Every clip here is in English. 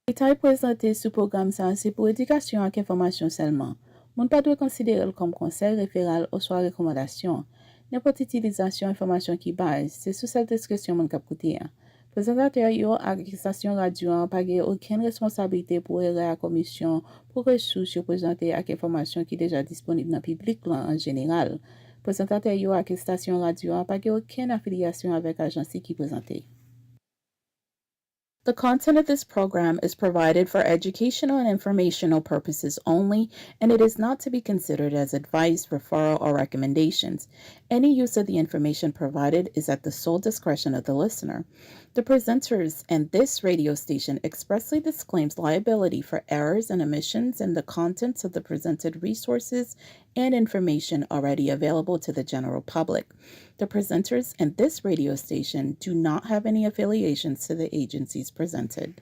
L'État est présenté sous programme ça, c'est pour éducation et information seulement. Mon pas doit considérer comme conseil référal ou soit recommandation. N'importe utilisation information qui base, c'est sous cette discussion mon cap côté. Présentateur yo ak station radio n'a pas aucune responsabilité pour aider la commission pour ressources présenter ak information qui déjà disponible dans le public en général. Présentateur yo ak station radio n'a pas aucune affiliation avec agence qui présente. The content of this program is provided for educational and informational purposes only, and it is not to be considered as advice, referral, or recommendations. Any use of the information provided is at the sole discretion of the listener. The presenters and this radio station expressly disclaims liability for errors and omissions in the contents of the presented resources and information already available to the general public. The presenters and this radio station do not have any affiliations to the agencies presented.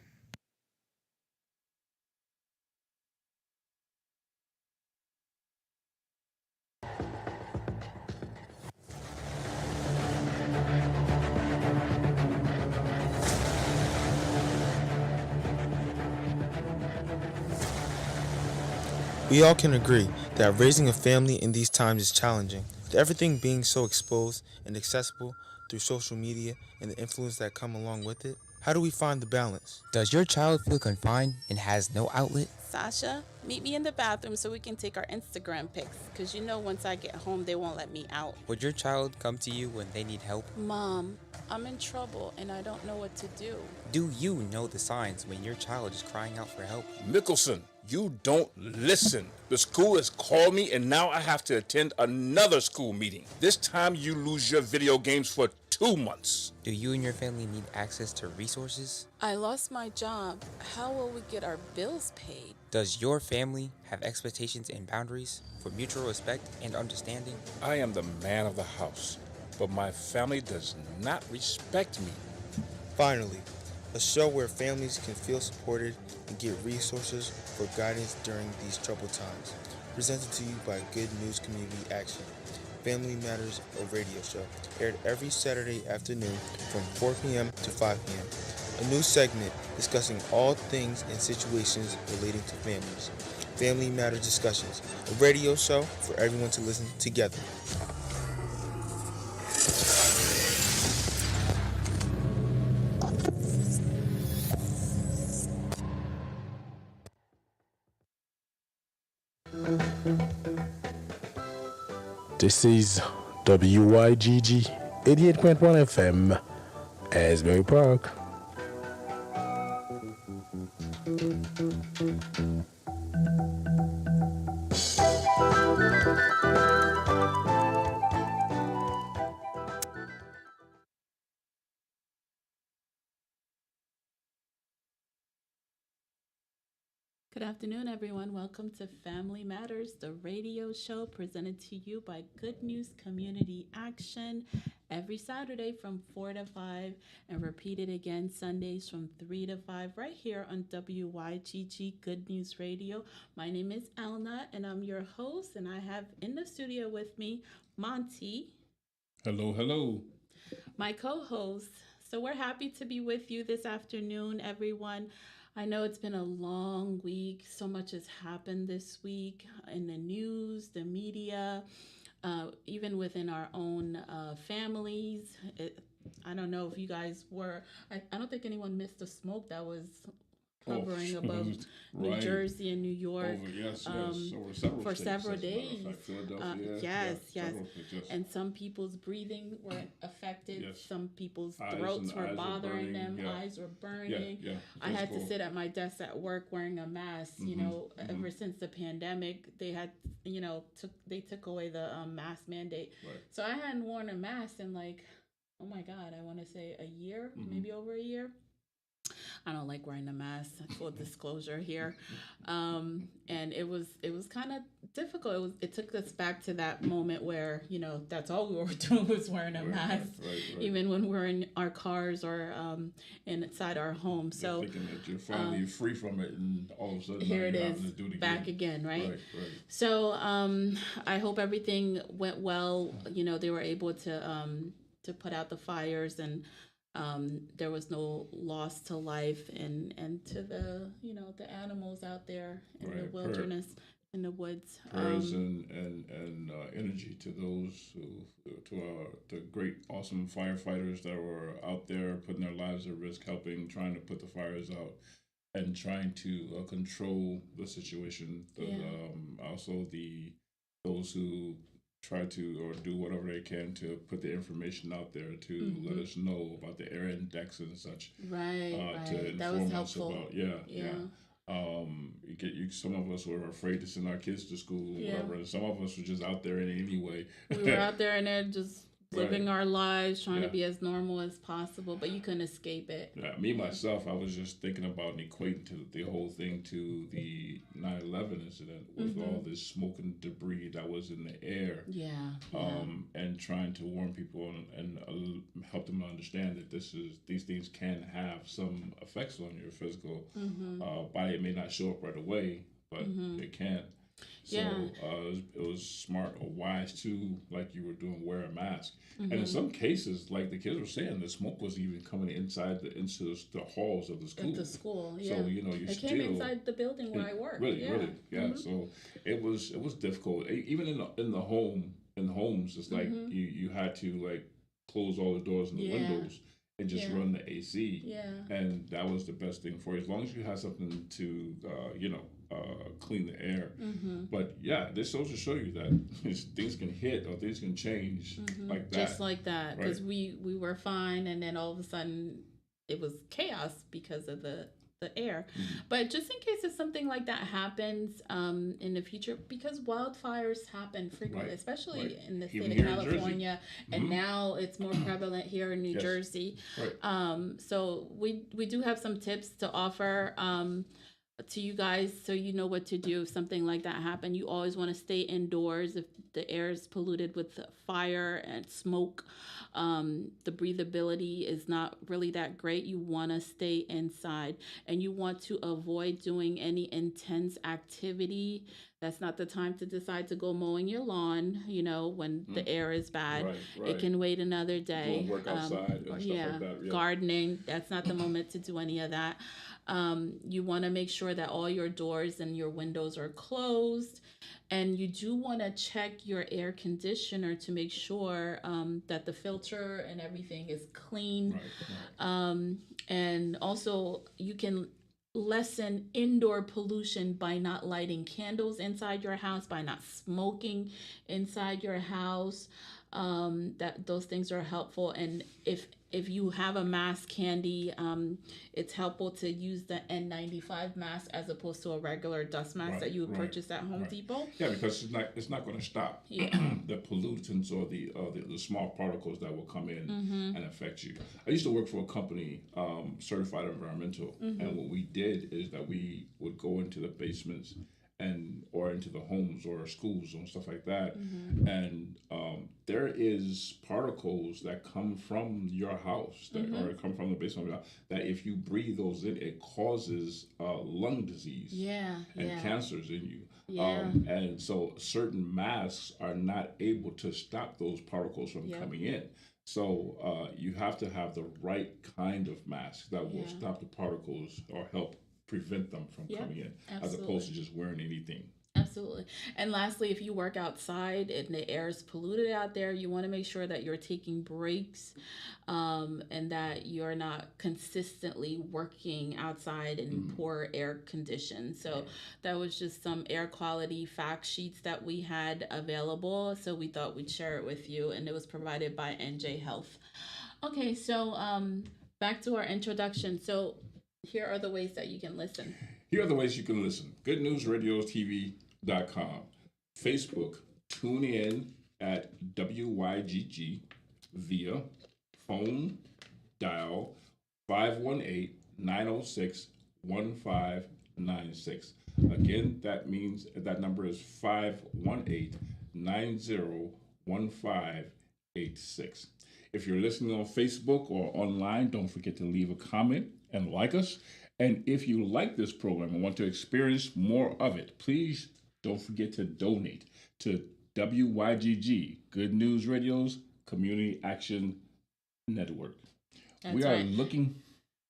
We all can agree that raising a family in these times is challenging, with everything being so exposed and accessible through social media and the influence that come along with it. How do we find the balance? Does your child feel confined and has no outlet? Sasha, meet me in the bathroom so we can take our Instagram pics. Because you know, once I get home, they won't let me out. Would your child come to you when they need help? Mom, I'm in trouble and I don't know what to do. Do you know the signs when your child is crying out for help? Mickelson, you don't listen. The school has called me and now I have to attend another school meeting. This time you lose your video games for 2 months. Do you and your family need access to resources? I lost my job. How will we get our bills paid? Does your family have expectations and boundaries for mutual respect and understanding? I am the man of the house, but my family does not respect me. Finally, a show where families can feel supported and get resources for guidance during these troubled times. Presented to you by Good News Community Action. Family Matters, a radio show, aired every Saturday afternoon from 4 p.m. to 5 p.m. A new segment discussing all things and situations relating to families. Family Matters Discussions, a radio show for everyone to listen together. This is WYGG 88.1 FM, Asbury Park. Good afternoon, everyone. Welcome to Family Matters, the radio show presented to you by Good News Community Action every Saturday from 4 to 5 and repeated again Sundays from 3 to 5 right here on WYGG Good News Radio. My name is Elna and I'm your host, and I have in the studio with me Monty. Hello, hello. My co-host. So we're happy to be with you this afternoon, everyone. I know it's been a long week. So much has happened this week in the news, the media, even within our own families. I don't know if you guys were, I don't think anyone missed the smoke that was hovering above New right. Jersey and New York. Yes. Over for states, several as a matter of days. fact. Philadelphia, Yes. several, just And some people's breathing were affected. Yes. Some people's Eyes throats and were eyes were bothering them. burning, yeah. Eyes were burning. yeah. I had to physical. sit at my desk at work wearing a mask. You know, ever since the pandemic, they had, they took away the mask mandate. Right. So I hadn't worn a mask in like, oh my God, I want to say a year, maybe over a year. I don't like wearing a mask. Full disclosure here, and it was kind of difficult. It took us back to that moment where that's all we were doing was wearing a mask, Right. even when we're in our cars or inside our home. So thinking that you're finally free from it, and all of a sudden here now it you're is, having to do it again. back again, right? Right. So I hope everything went well. They were able to put out the fires and there was no loss to life and to the the animals out there in the Right. wilderness, in the woods. Prayers and energy to those the great, awesome firefighters that were out there putting their lives at risk, helping, trying to put the fires out, and trying to control the situation. Also those who try to or do whatever they can to put the information out there to let us know about the air index and such. Right, To right. That was inform us helpful. about Yeah. some of us were afraid to send our kids to school, Yeah. whatever. Some of us were just out there in any way. We were out there and there just living our lives, trying to Yeah. be as normal as possible, but you couldn't escape it. Yeah, me myself, I was just thinking about and equating to the whole thing to the 9/11 incident with all this smoke and debris that was in the air. Yeah. And trying to warn people and help them understand that these things can have some effects on your physical body. It may not show up right away, but it can. So Yeah. it was smart or wise to, like you were doing, wear a mask. And in some cases, like the kids were saying, the smoke was even coming into the halls of the school. At the school, yeah. So you It still came inside the building where I work. Really, yeah. really, yeah. So it was difficult. Even in the homes, it's like you had to like close all the doors and the Yeah. windows and just Yeah. run the AC. Yeah. And that was the best thing for you, as long as you had something to clean the air. But yeah, this goes to show you that things can hit or things can change like that. Just like that, because we were fine, and then all of a sudden it was chaos because of the air. But just in case if something like that happens in the future, because wildfires happen frequently, Right, especially right. in the Even state here of in Jersey. California, and now it's more prevalent here in New Yes. Jersey. Right. So we do have some tips to offer to you guys, so you know what to do if something like that happen. You always want to stay indoors if the air is polluted with fire and smoke. The breathability is not really that great. You want to stay inside, and you want to avoid doing any intense activity. That's not the time to decide to go mowing your lawn, when the air is bad. Right, It right. can wait another day. Doing work outside and stuff like that, yeah. Gardening, that's not the moment to do any of that. You want to make sure that all your doors and your windows are closed, and you do want to check your air conditioner to make sure that the filter and everything is clean. Right. And also you can lessen indoor pollution by not lighting candles inside your house, by not smoking inside your house. That those things are helpful. And if you have a mask handy, it's helpful to use the N95 mask as opposed to a regular dust mask that you would purchase at Home Depot. Yeah, because it's not going to stop the pollutants or the small particles that will come in and affect you. I used to work for a company, certified environmental, and what we did is that we would go into the basements or into the homes or schools and stuff like that, and there is particles that come from your house or come from the basement of your house, that if you breathe those in, it causes lung disease and cancers in you. And so certain masks are not able to stop those particles from coming in. So you have to have the right kind of mask that will stop the particles or help prevent them from coming in, as opposed to just wearing anything. Absolutely. And lastly, if you work outside and the air is polluted out there, you want to make sure that you're taking breaks and that you're not consistently working outside in poor air conditions. So that was just some air quality fact sheets that we had available. So we thought we'd share it with you, and it was provided by NJ Health. Okay, so back to our introduction. So here are the ways that you can listen. Here are the ways you can listen. GoodNewsRadiosTV.com. Facebook, tune in at WYGG via phone dial 518-906-1596. Again, that number is 518-901586. If you're listening on Facebook or online, don't forget to leave a comment and like us. And if you like this program and want to experience more of it, please don't forget to donate to WYGG, Good News Radio's Community Action Network. That's We are right. looking.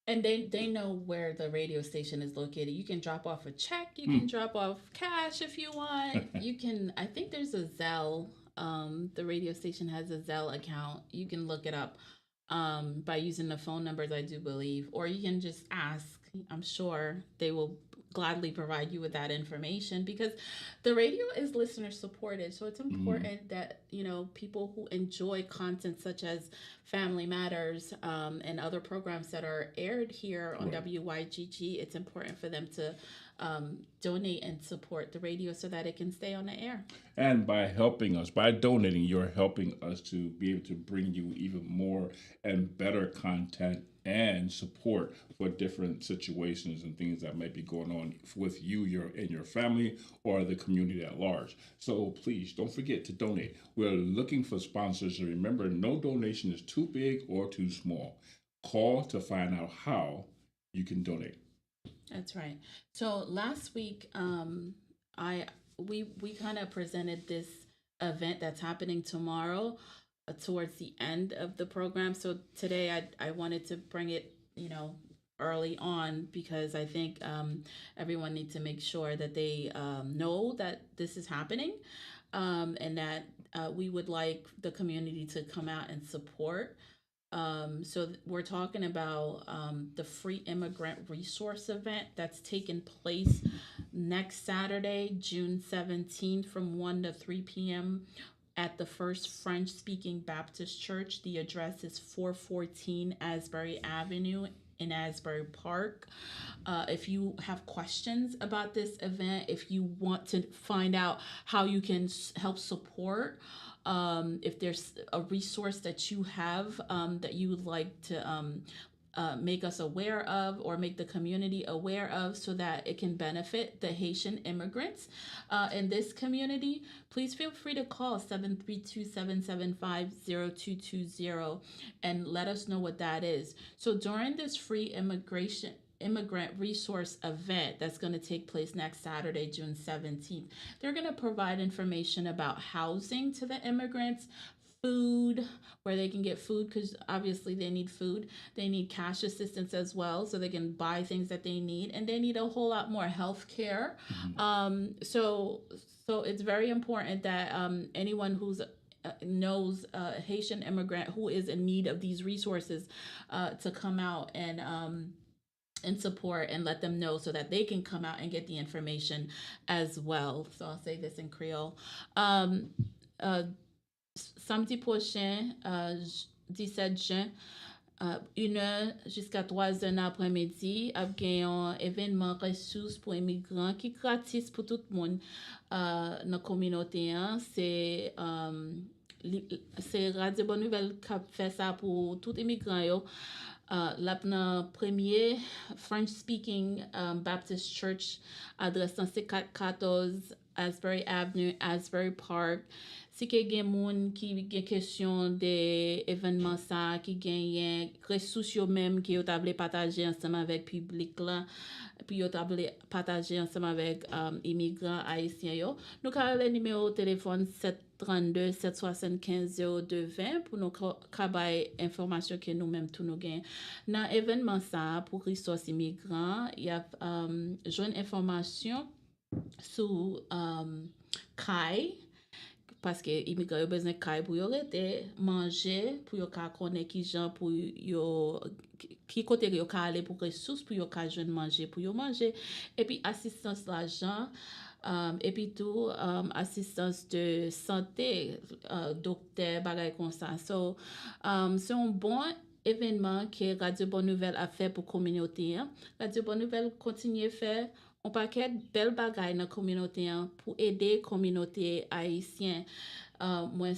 And they know where the radio station is located. You can drop off a check. You can drop off cash if you want. You can. I think there's a Zelle. The radio station has a Zelle account. You can look it up by using the phone numbers, I do believe, or you can just ask. I'm sure they will gladly provide you with that information because the radio is listener supported. So it's important that, people who enjoy content such as Family Matters and other programs that are aired here on Right. WYGG, it's important for them to donate and support the radio so that it can stay on the air. And by helping us, by donating, you're helping us to be able to bring you even more and better content and support for different situations and things that might be going on with you, your family, or the community at large. So please don't forget to donate. We're looking for sponsors, and remember, no donation is too big or too small. Call to find out how you can donate. That's right. So last week, I we kind of presented this event that's happening tomorrow towards the end of the program. So today, I wanted to bring it, early on because I think everyone needs to make sure that they know that this is happening, and that we would like the community to come out and support. We're talking about the Free Immigrant Resource Event that's taking place next Saturday, June 17th from 1 to 3 p.m. at the First French Speaking Baptist Church. The address is 414 Asbury Avenue in Asbury Park. If you have questions about this event, if you want to find out how you can help support, if there's a resource that you have that you would like to make us aware of or make the community aware of so that it can benefit the Haitian immigrants in this community, please feel free to call 732-775-0220 and let us know what that is. So during this free immigrant resource event that's going to take place next Saturday, June 17th. They're going to provide information about housing to the immigrants, food, where they can get food because obviously they need food. They need cash assistance as well so they can buy things that they need, and they need a whole lot more health care. So it's very important that anyone who's knows a Haitian immigrant who is in need of these resources to come out and support and let them know so that they can come out and get the information as well. So I'll say this in Creole. Samedi prochain, 17 juin, 1h jusqu'à 3h après-midi, ap gen yon événement ressources pour immigrants qui gratis pour tout le monde dans communauté an. C'est Radio Bonne Nouvelle qui fait ça pour tout immigrant yo. Lap nan premier French Speaking Baptist Church, adres nan se 414 Asbury Avenue, Asbury Park. Si ke gen moun ki gen kesyon de evenman sa, ki gen yen resous yo menm ki yo table pataje ansama vek publik la, puis yo table pataje ansama vek immigrant haïtien yo, nou ka le numéro téléphone 732-775-0220 pour nous kabay informasyon ke nou menm tou nou gen. Nan evenman sa, pou resource immigrant, y a joun informasyon sou kay, parce que immigrants ont besoin de caille pour yo rete, manger, pour yo ka connaître qui gens pour yo qui côté yo ka aller pour ressources pour yo ka joindre manger pour yo manger, et puis assistance l'argent, et puis tout assistance de santé, docteur bagay comme ça. So c'est un bon événement que Radio Bonne Nouvelle a fait pour communauté. Radio Bonne Nouvelle continue faire on paquet bel bagay dans communauté pour aider communauté haïtien. Moi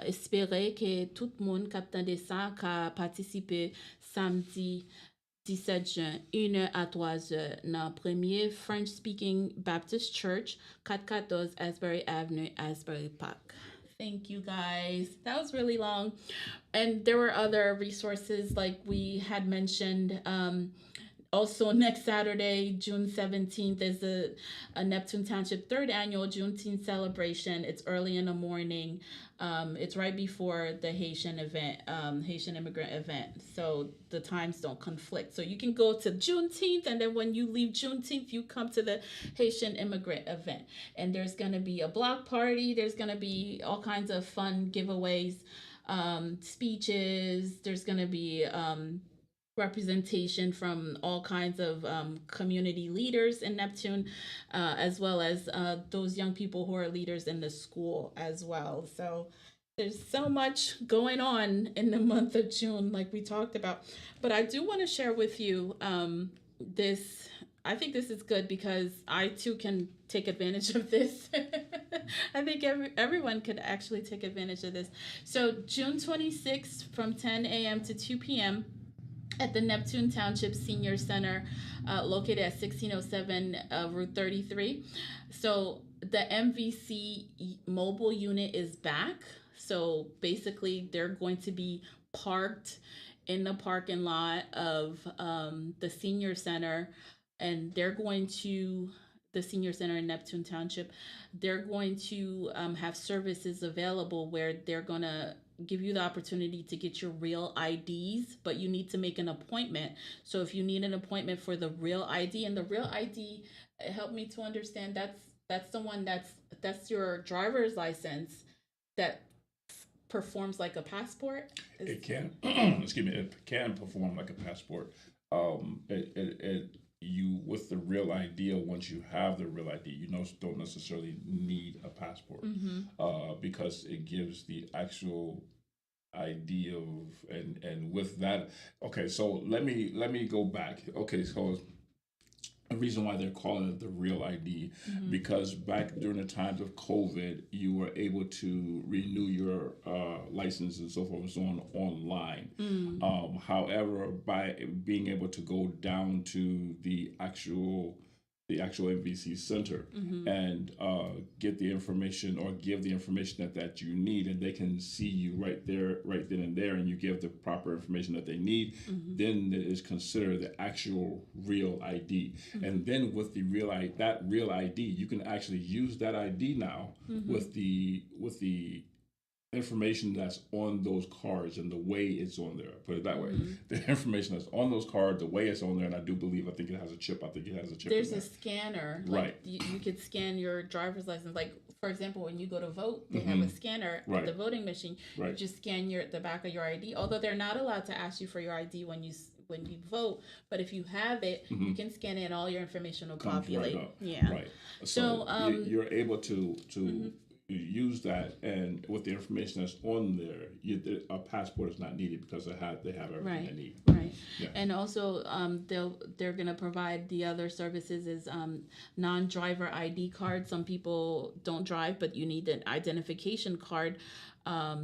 espérer que tout le monde qui attendait ça ka participer samedi 17 juin 1h à 3h dans premier French Speaking Baptist Church 414 Asbury Avenue, Asbury Park. Thank you guys. That was really long. And there were other resources like we had mentioned Also, next Saturday, June 17th, is a Neptune Township third annual Juneteenth celebration. It's early in the morning. It's right before the Haitian event, Haitian immigrant event. So the times don't conflict. So you can go to Juneteenth, and then when you leave Juneteenth, you come to the Haitian immigrant event. And there's going to be a block party. There's going to be all kinds of fun giveaways, speeches. There's going to be representation from all kinds of community leaders in Neptune, as well as those young people who are leaders in the school as well. So there's so much going on in the month of June, like we talked about. But I do want to share with you this. I think this is good because I too can take advantage of this. I think everyone could actually take advantage of this. So June 26th from 10 a.m. to 2 p.m. at the Neptune Township Senior Center, located at 1607 Route 33. So the MVC mobile unit is back. So basically, they're going to be parked in the parking lot of the Senior Center, and they're going to the Senior Center in Neptune Township. They're going to have services available where they're going to give you the opportunity to get your real IDs, but you need to make an appointment. So if you need an appointment for the real ID, and the real ID, help me to understand, that's the one that's your driver's license that performs like a passport. It can, excuse me, it can perform like a passport. You with the real ID, or once you have the real ID, you don't necessarily need a passport, because it gives the actual ID of and with that. Okay, so let me go back. Okay, so the reason why they're calling it the real ID, because back during the times of COVID, you were able to renew your license and so forth and so on online. However, by being able to go down to the actual MVC center and get the information, or give the information that you need, and they can see you right then and there, and you give the proper information that they need, then it is considered the actual real ID. And then with the real ID, you can actually use that ID now with the information that's on those cards and the way it's on there. Put it that way. The information that's on those cards, the way it's on there, and I think it has a chip. There's a scanner. Like, right. You could scan your driver's license. Like, for example, when you go to vote, they have a scanner at the voting machine. Right. You just scan the back of your ID. Although they're not allowed to ask you for your ID when you vote, but if you have it, you can scan it and all your information will populate. Right up. Yeah. Right. So you're able to use that, and with the information that's on there, a passport is not needed because they have everything they need. Right. Yeah. And also they're going to provide the other services is non-driver ID card. Some people don't drive, but you need an identification card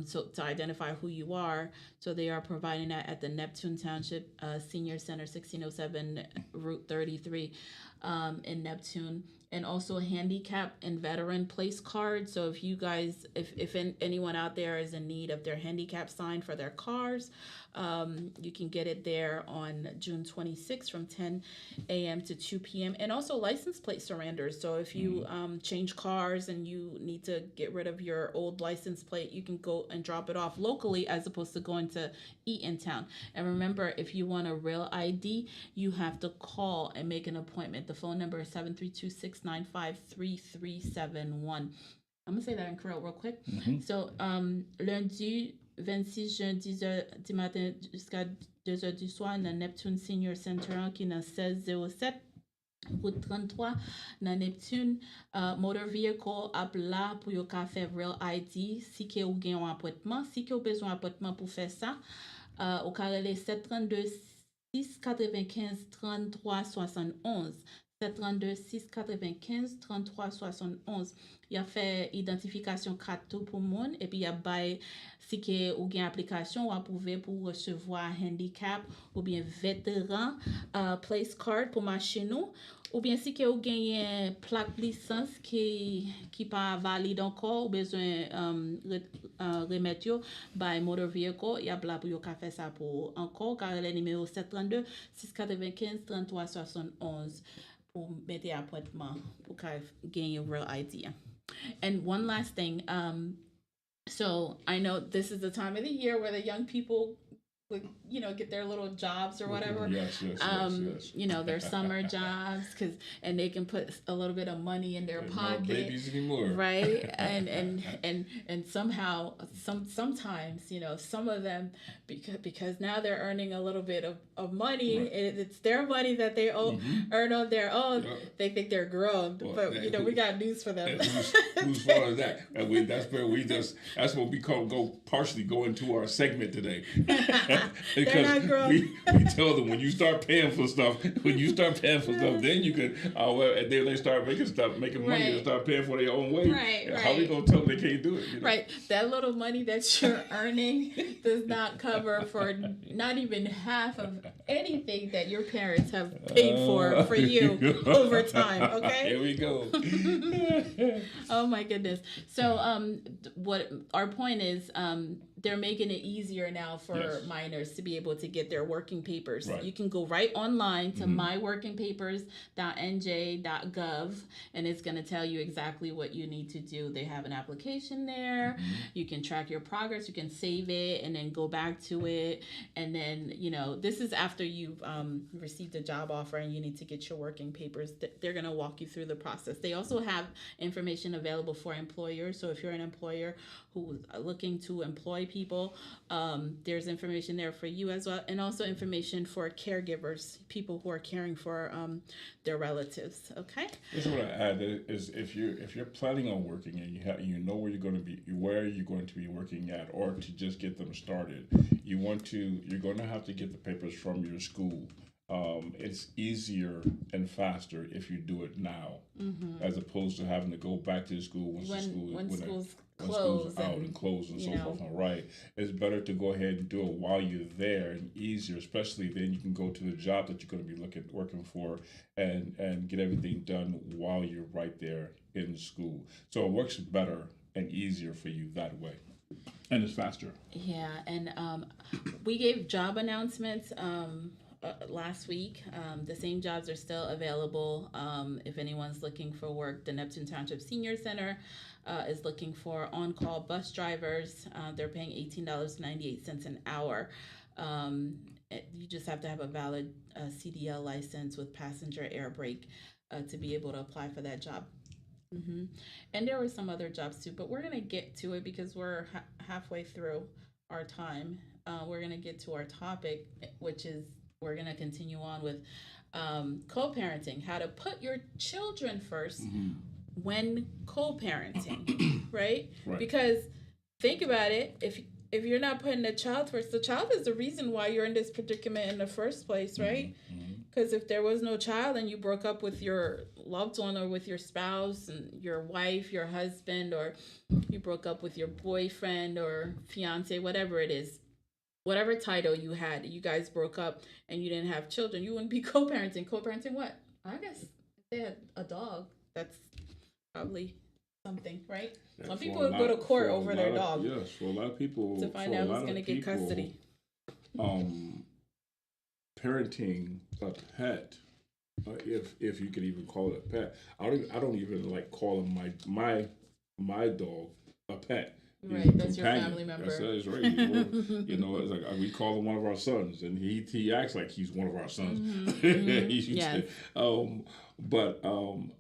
so to identify who you are. So they are providing that at the Neptune Township Senior Center, 1607 Route 33 in Neptune. And also a handicap and veteran place card. So if you guys, if anyone out there is in need of their handicap sign for their cars, you can get it there on June 26th from 10 a.m. to 2 p.m. And also license plate surrenders. So if you change cars and you need to get rid of your old license plate, you can go and drop it off locally as opposed to going to Eatontown. And remember, if you want a real ID, you have to call and make an appointment. The phone number is 732-695-3371. I'm going to say that in Creole real quick. So, lundi 26 juin 10h du matin jusqu'à 2h du soir dans Neptune Senior Center qui est dans 1607 Route 33 dans Neptune. Motor vehicle ap là pour yo ka faire real ID si ke ou gen un appointment. Si ke ou besoin appointment pour faire ça, ou ka rele 732 695 33 71. 732 695 33 71. Il a fait identification carte pour monde et puis il a bail si que ou gen application ou approuvé pour recevoir handicap ou bien vétéran place card pour marcher nous Ou bien si ke ou genyen plak lisans ki pa valide ankor, ou bezwen remet yo by motor vehicle, yap la pou yo ka fe sa pou ankor, kare le numero 732 695 33 71 pou mette apwetman pou ka genyen real idea. And one last thing, so I know this is the time of the year where the young people would, get their little jobs or whatever. Yes. Their summer jobs, and they can put a little bit of money in their pocket. No babies anymore, right? And somehow, sometimes, some of them, because now they're earning a little bit of money, right. It's their money that they earn on their own. Yeah. They think they're grown, but we got news for them. Whose fault is that? And that's what we partially go into our segment today. Because we tell them when you start paying for stuff, then you can, and then they start making money and start paying for their own way. Right. How we gonna tell them they can't do it? Right. That little money that you're earning does not cover for not even half of anything that your parents have paid for you over time. Okay. Here we go. Oh my goodness. So what our point is, they're making it easier now for minors to be able to get their working papers. Right. You can go right online to myworkingpapers.nj.gov, and it's going to tell you exactly what you need to do. They have an application there. You can track your progress. You can save it and then go back to it. And then, this is after you've received a job offer and you need to get your working papers. They're going to walk you through the process. They also have information available for employers. So if you're an employer who's looking to employ people, there's information there for you as well, and also information for caregivers, people who are caring for their relatives. Okay. This is what I add is if you're planning on working and you know where you're going to be working at, or to just get them started, you're going to have to get the papers from your school. It's easier and faster if you do it now, as opposed to having to go back to the school when school's out and closed and so forth. Right, it's better to go ahead and do it while you're there, and easier, especially then you can go to the job that you're going to be working for and get everything done while you're right there in the school. So it works better and easier for you that way, and it's faster. Yeah, and we gave job announcements last week. The same jobs are still available. If anyone's looking for work, the Neptune Township Senior Center is looking for on-call bus drivers. They're paying $18.98 an hour. You just have to have a valid CDL license with passenger air brake to be able to apply for that job. And there were some other jobs too, but we're going to get to it because we're halfway through our time. We're going to get to our topic, which is we're going to continue on with co-parenting, how to put your children first when co-parenting, right? Because think about it, if you're not putting the child first, the child is the reason why you're in this predicament in the first place, right? Because if there was no child and you broke up with your loved one or with your spouse and your wife, your husband, or you broke up with your boyfriend or fiance, whatever it is, whatever title you had, you guys broke up and you didn't have children, you wouldn't be co-parenting. Co-parenting what? I guess if they had a dog, that's probably something, right? Some people would go to court over their dog. Yes, for a lot of people. To find out who's going to get custody. Parenting a pet, if you could even call it a pet. I don't even like calling my dog a pet. Right, that's your family member. That's right. It's like we call him one of our sons, and he acts like he's one of our sons. Yes. But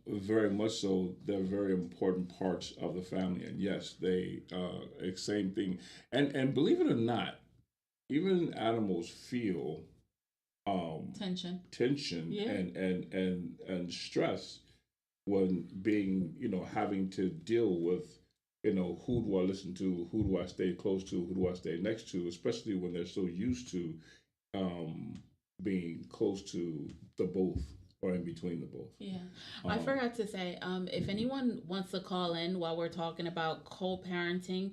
very much so, they're very important parts of the family, and yes, they same thing. And believe it or not, even animals feel tension, and stress when being having to deal with. Who do I listen to? Who do I stay close to? Who do I stay next to? Especially when they're so used to being close to the both or in between the both. Yeah. I forgot to say, if anyone wants to call in while we're talking about co-parenting,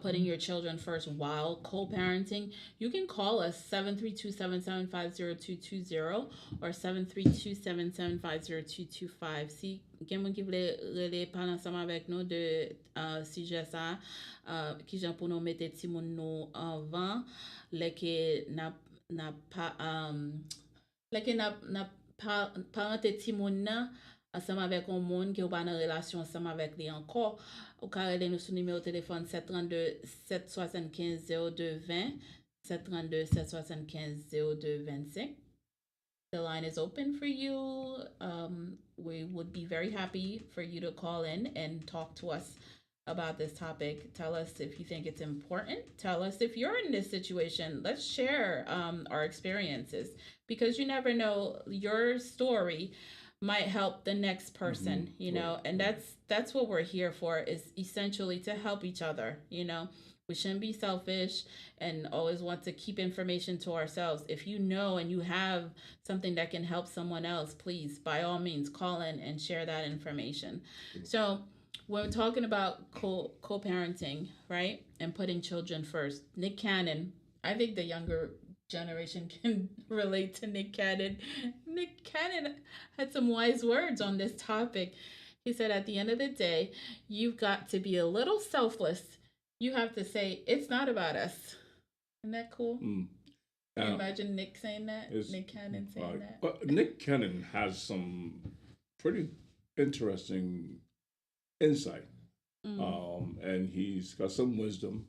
putting your children first while co-parenting, you can call us 732-775-0220 or 732-775-0225. Si quelqu'un qui voulait parler ensemble avec nous de sujet ça, qui j'en pour nous mettre ti moun nous en vent, les que n'a pas les que n'a parente ti moun nan ensemble avec un monde qui ou pas dans relation ensemble avec lui encore ou carré nous sur numéro de téléphone 732 775 0220 732 775 0225. The line is open for you. We would be very happy for you to call in and talk to us about this topic. Tell us if you think it's important. Tell us if you're in this situation. Let's share our experiences, because you never know, your story might help the next person, you know, and that's what we're here for, is essentially to help each other, you know. We shouldn't be selfish and always want to keep information to ourselves. If you know and you have something that can help someone else, please, by all means, call in and share that information. So we're talking about co-parenting, right? And putting children first. Nick Cannon, I think the younger generation can relate to Nick Cannon. Nick Cannon had some wise words on this topic. He said, at the end of the day, you've got to be a little selfless. You have to say, it's not about us. Isn't that cool? Can you imagine Nick saying that? Nick Cannon saying that? But Nick Cannon has some pretty interesting insight. And he's got some wisdom.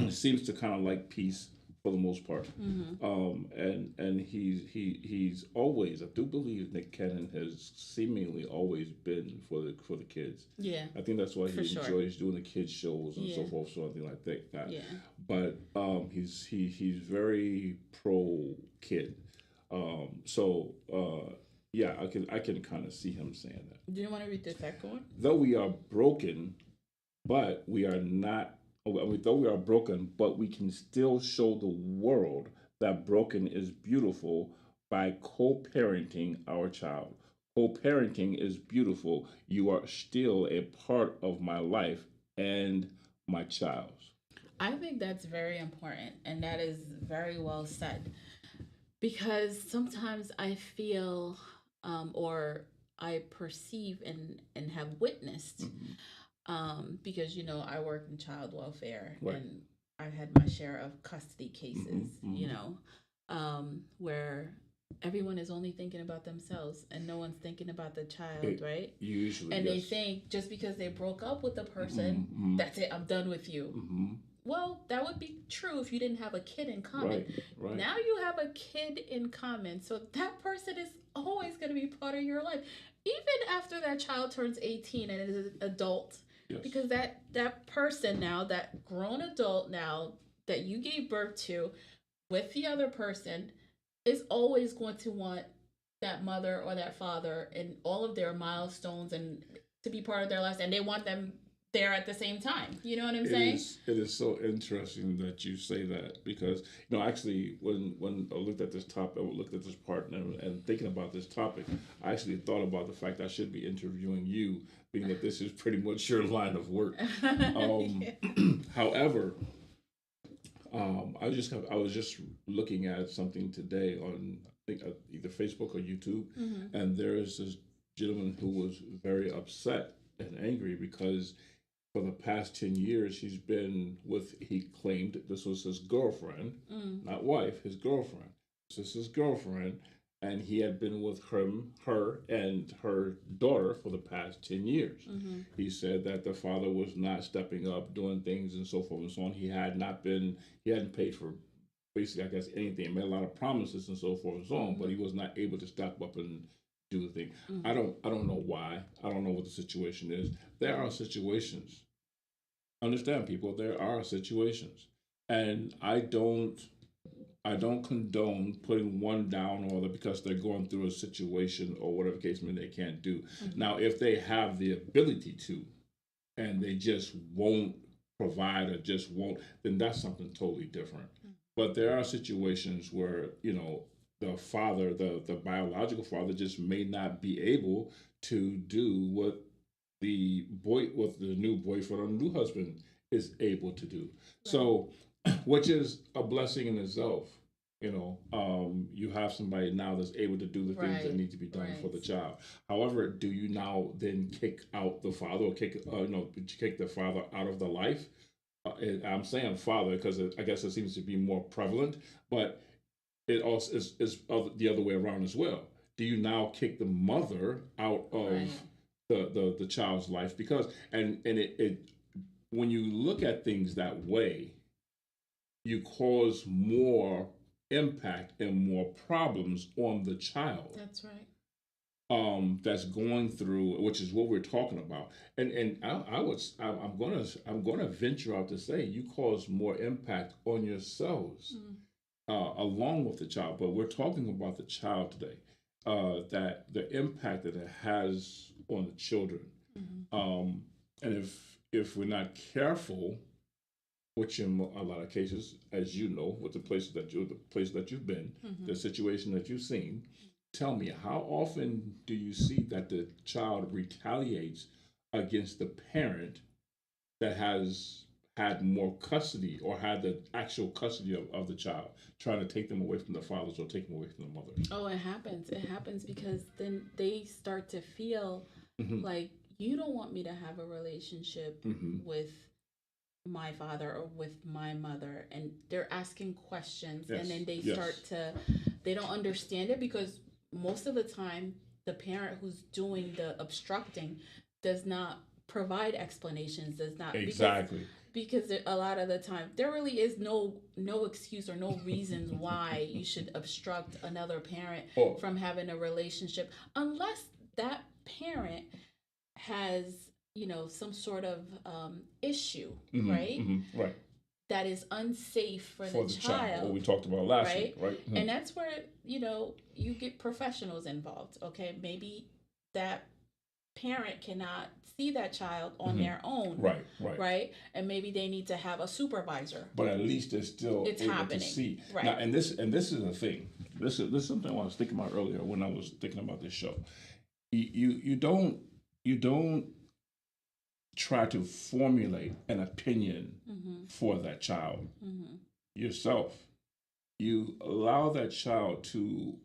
Seems to kind of like peace for the most part. And he's always, I do believe Nick Cannon has seemingly always been for the kids. Yeah. I think that's why he enjoys doing the kids shows and so forth, something like that. Yeah. But he's very pro kid. Yeah, I can kind of see him saying that. Do you want to read the second one? Though we are broken, but we are not. Though we are broken, but we can still show the world that broken is beautiful by co-parenting our child. Co-parenting is beautiful. You are still a part of my life and my child's. I think that's very important, and that is very well said. Because sometimes I feel, or I perceive and have witnessed, because, you know, I work in child welfare, and I've had my share of custody cases, you know, where everyone is only thinking about themselves and no one's thinking about the child, right? Usually, and they think just because they broke up with the person, that's it, I'm done with you. Well, that would be true if you didn't have a kid in common. Right. Now you have a kid in common, so that person is always going to be part of your life, even after that child turns 18 and is an adult. Yes. Because that person now, that grown adult now that you gave birth to with the other person, is always going to want that mother or that father and all of their milestones and to be part of their lives, and they want them there at the same time. You know what I'm saying? It is so interesting that you say that, because, you know, actually when I looked at this topic, I looked at this part and thinking about this topic, I actually thought about the fact I should be interviewing you, being that this is pretty much your line of work. However, I was just looking at something today on, I think, either Facebook or YouTube, and there is this gentleman who was very upset and angry because for the past 10 years, he's been with, he claimed this was his girlfriend, not wife, his girlfriend. This is his girlfriend, and he had been with her and her daughter for the past 10 years. He said that the father was not stepping up, doing things and so forth and so on. He hadn't paid for basically, I guess, anything, made a lot of promises and so forth and so on, but he was not able to step up and do the thing. I don't know why. I don't know what the situation is. There are situations. Understand, people, there are situations. And I don't condone putting one down or because they're going through a situation or whatever case may be, they can't do. Now, if they have the ability to and they just won't provide or just won't, then that's something totally different. But there are situations where, you know, the father, the biological father, just may not be able to do what the new boyfriend or new husband is able to do. So, which is a blessing in itself. You have somebody now that's able to do the things that Right, need to be done for the right. child. However, do you now then kick out the father, or kick the father out of the life? And I'm saying father because I guess it seems to be more prevalent, but it also is the other way around as well. Do you now kick the mother out of Right. the child's life? Because it when you look at things that way, you cause more impact and more problems on the child That's right. that's going through, which is what we're talking about. And I'm gonna venture out to say you cause more impact on yourselves along with the child. But we're talking about the child today, that the impact that it has on the children. And if we're not careful, which in a lot of cases, as you know, with the places that you've been, the situation that you've seen, tell me, how often do you see that the child retaliates against the parent that has had more custody or had the actual custody of the child, trying to take them away from the fathers or take them away from the mothers? Oh, it happens. It happens because then they start to feel Mm-hmm. like you don't want me to have a relationship Mm-hmm. with my father or with my mother, and they're asking questions, Yes. and then they Yes. start to, they don't understand it because most of the time the parent who's doing the obstructing does not provide explanations, does not, Exactly. because a lot of the time there really is no excuse or no reasons why you should obstruct another parent Oh. from having a relationship unless that parent has some sort of issue, Mm-hmm. right, Mm-hmm. Right. that is unsafe for For the the child, what we child, talked about last right? week, right? Mhm. And that's where you get professionals involved. Okay, maybe that parent cannot see that child on their own, Right, right. right, and maybe they need to have a supervisor. But at least they're still It's able happening. to see. Right. Now, and this is the thing. This is something I was thinking about earlier when I was thinking about this show. You don't try to formulate an opinion for that child yourself. You allow that child to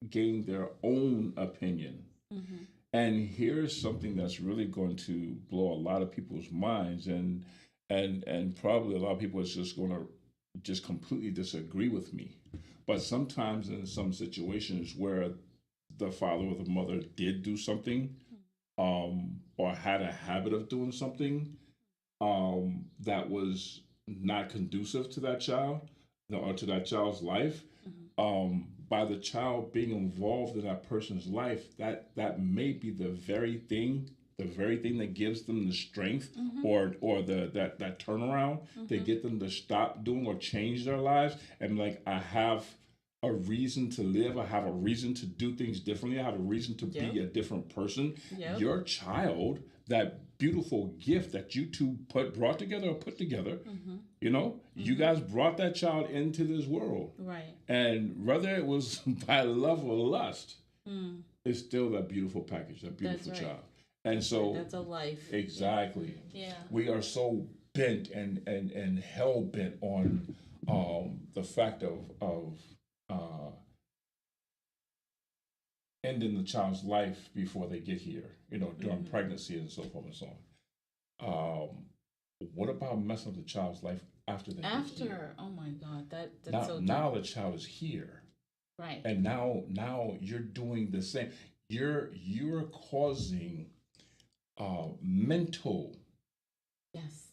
gain their own opinion. And here's something that's really going to blow a lot of people's minds, and probably a lot of people is just going to just completely disagree with me. But sometimes in some situations where the father or the mother did do something, or had a habit of doing something, that was not conducive to that child, or to that child's life, by the child being involved in that person's life, that may be the very thing that gives them the strength, or that turnaround to get them to stop doing or change their lives, and like, I have a reason to live, I have a reason to do things differently, I have a reason to be a different person. Yep. Your child, that beautiful gift that you two put together, you guys brought that child into this world. Right. And whether it was by love or lust, it's still that beautiful package, that beautiful That's right. child. And so That's a life. exactly. Yeah. We are so bent and hell bent on the fact of ending the child's life before they get here, during pregnancy and so forth and so on. What about messing up the child's life after they get here? Oh my God, that's Now, so now the child is here, right. and now you're doing the same. You're causing mental Yes.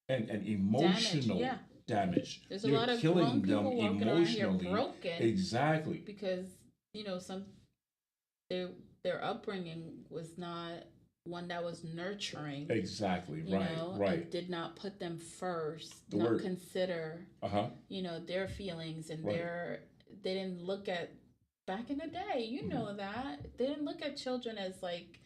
and emotional damage. There's a You're lot of killing grown people them walking around here emotionally. broken Exactly. because their upbringing was not one that was nurturing. Exactly. You Right. know, Right. and did not put them first, The not word- consider, Uh-huh. Their feelings and Right. they didn't look at, back in the day, know that, they didn't look at children as like,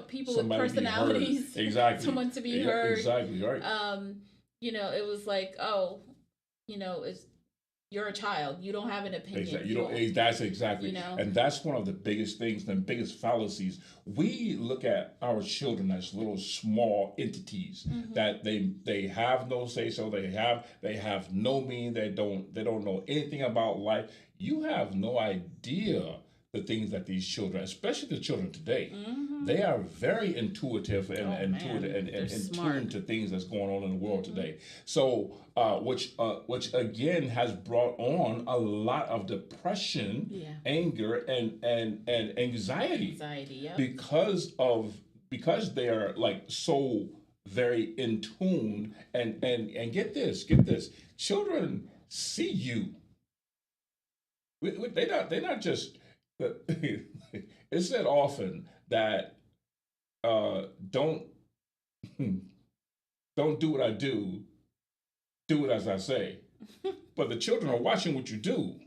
people Somebody with be heard. personalities. Exactly. Someone to be Yeah, heard. exactly. Right. It was like, it's you're a child. You don't have an opinion. Exactly. That's exactly. You know? And that's one of the biggest things, the biggest fallacies. We look at our children as little small entities that they have no say so. They have no meaning. They don't know anything about life. You have no idea the things that these children, especially the children today, they are very intuitive and in tune to things that's going on in the world today. So, which again has brought on a lot of depression, anger, and anxiety. Yep. Because they are like so very in tune and get this, children see you. They're not just. It's said often that don't do what I do it as I say. But the children are watching what you do,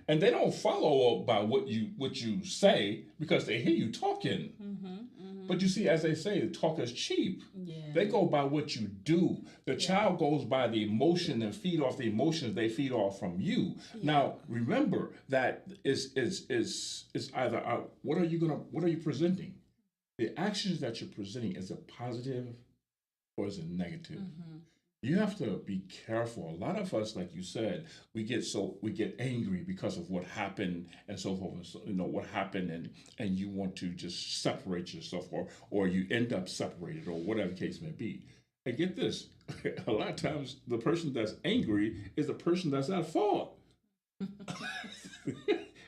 and they don't follow up by what you say because they hear you talking. But you see, as they say, talk is cheap. Yeah. They go by what you do. The child goes by the emotion and feed off the emotions they feed off from you. Now, remember that is either what are you presenting? The actions that you're presenting, is it positive or is it negative? You have to be careful. A lot of us, like you said, we get angry because of what happened and so forth. And so, what happened, and you want to just separate yourself, or you end up separated, or whatever the case may be. And get this, a lot of times the person that's angry is the person that's at fault.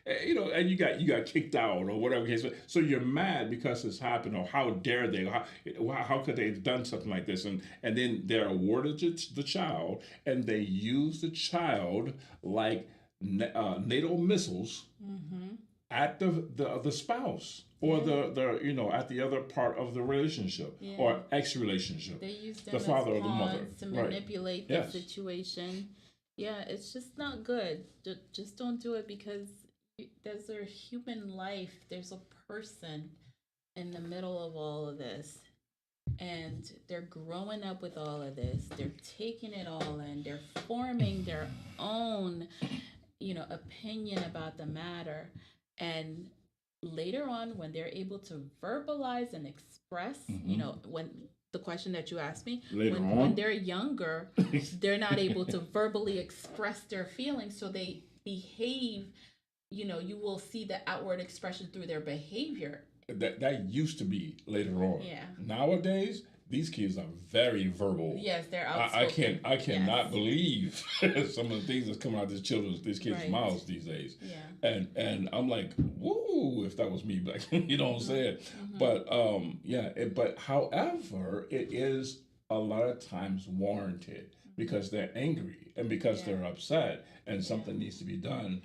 And you got kicked out or whatever case. So you're mad because it's happened, or how dare they? How could they have done something like this? And then they're awarded the child, and they use the child like NATO missiles at the spouse, or the at the other part of the relationship, or ex-relationship. They use them the as father or the mother pawns to manipulate the situation. Yeah, it's just not good. Just don't do it, because there's a human life. There's a person in the middle of all of this, and they're growing up with all of this. They're taking it all in. They're forming their own, opinion about the matter. And later on, when they're able to verbalize and express, when the question that you asked me, when they're younger, they're not able to verbally express their feelings, so they behave. You will see the outward expression through their behavior. That used to be later on. Yeah. Nowadays, these kids are very verbal. Yes, they're outspoken. I cannot believe some of the things that's coming out of these kids' mouths these days. Yeah. And I'm like, woo, if that was me back, you know what I'm saying? But but however, it is a lot of times warranted because they're angry and because they're upset and something needs to be done.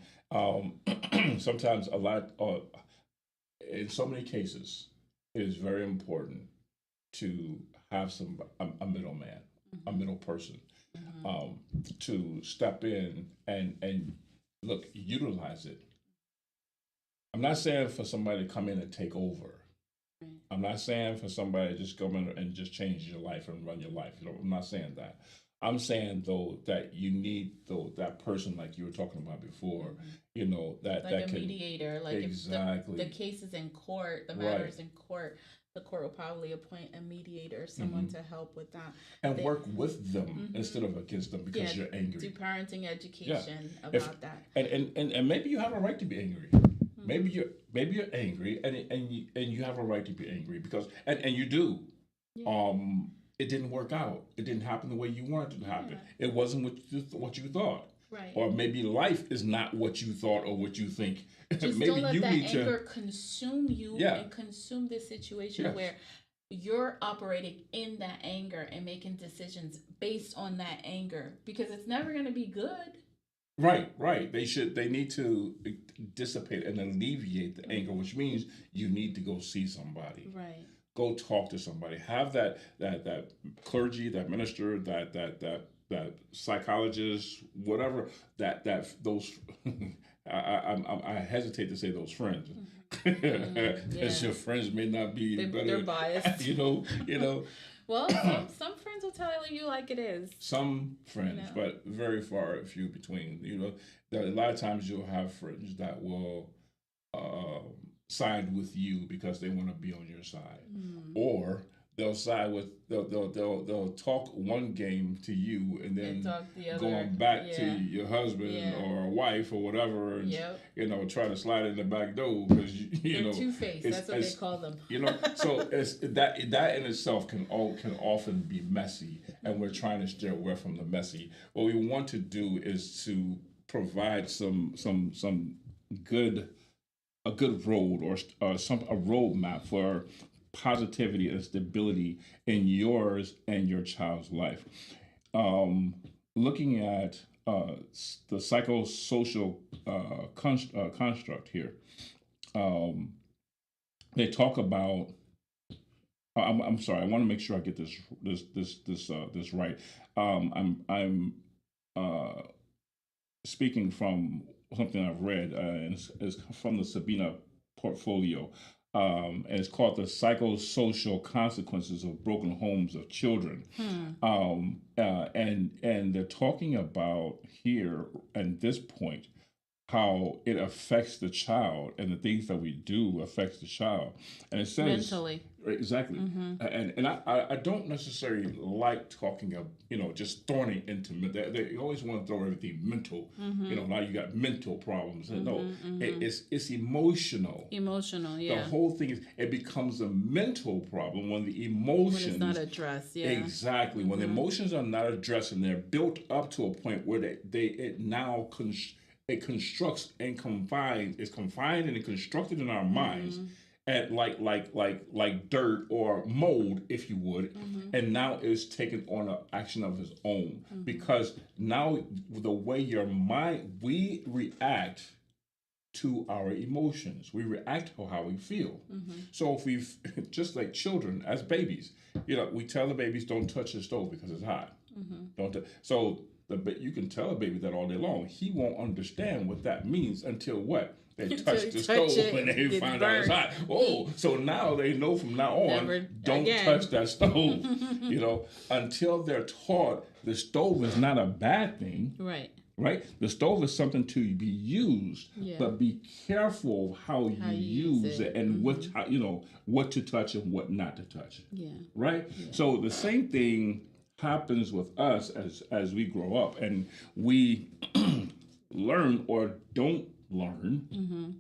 Sometimes in so many cases, it is very important to have a middleman, a middle person, to step in and look, utilize it. I'm not saying for somebody to come in and take over. I'm not saying for somebody to just come in and just change your life and run your life. I'm not saying that. I'm saying though that you need that person like you were talking about before, that like that a mediator, like exactly. If the case is in court, the matter is in court, the court will probably appoint a mediator, someone to help with that. And work with them instead of against them because you're angry. Do parenting education about that. And maybe you have a right to be angry. Maybe you're angry and you have a right to be angry because and you do. Yeah. It didn't work out. It didn't happen the way you wanted it to happen. It wasn't what you thought. Right. Or maybe life is not what you thought or what you think. Just maybe don't let you that need anger consume you and consume the situation where you're operating in that anger and making decisions based on that anger, because it's never going to be good. Right. They need to dissipate and alleviate the anger, which means you need to go see somebody. Right. Go talk to somebody. Have that clergy, that minister, that psychologist, whatever. Those. I hesitate to say those friends, as your friends may not be better. They're biased. You know. Well, some friends will tell you like it is. Some friends, know. but very far few between. That a lot of times you'll have friends that will side with you because they want to be on your side, or they'll side with they'll talk one game to you and then talk the other, going back to your husband Yeah. or wife or whatever, and Yep. try to slide in the back door because They're know two-faced. it's- That's what they it's- call them. So it's that in itself can often be messy, and we're trying to steer away from the messy. What we want to do is to provide some good a good road or a roadmap for positivity and stability in yours and your child's life. Looking at the psychosocial construct here, they talk about. I'm sorry. I want to make sure I get this right. I'm speaking from something I've read, and it's from the Sabina portfolio, and it's called the psychosocial consequences of broken homes of children. And they're talking about here at this point how it affects the child, and the things that we do affects the child. And it says Mentally. exactly. And I don't necessarily like talking of just throwing it into they always want to throw everything mental. Now you got mental problems. No, it's emotional. Emotional, The yeah. whole thing is it becomes a mental problem when the emotions When it's not addressed, yeah. exactly when the emotions are not addressed and they're built up to a point where it constructs and confines. It's confined and constructed in our minds at like dirt or mold, if you would, and now is taken on an action of its own because now the way we react to our emotions, we react to how we feel. So if we've just like children as babies, we tell the babies don't touch the stove because it's hot. So you can tell a baby that all day long. He won't understand what that means until what? They touch the stove and they find out it's hot. Oh, so now they know from now on, don't touch that stove. Until they're taught the stove is not a bad thing. Right? The stove is something to be used, but be careful how you use it and what to touch and what not to touch. Right? So the same thing happens with us as we grow up and we learn or don't learn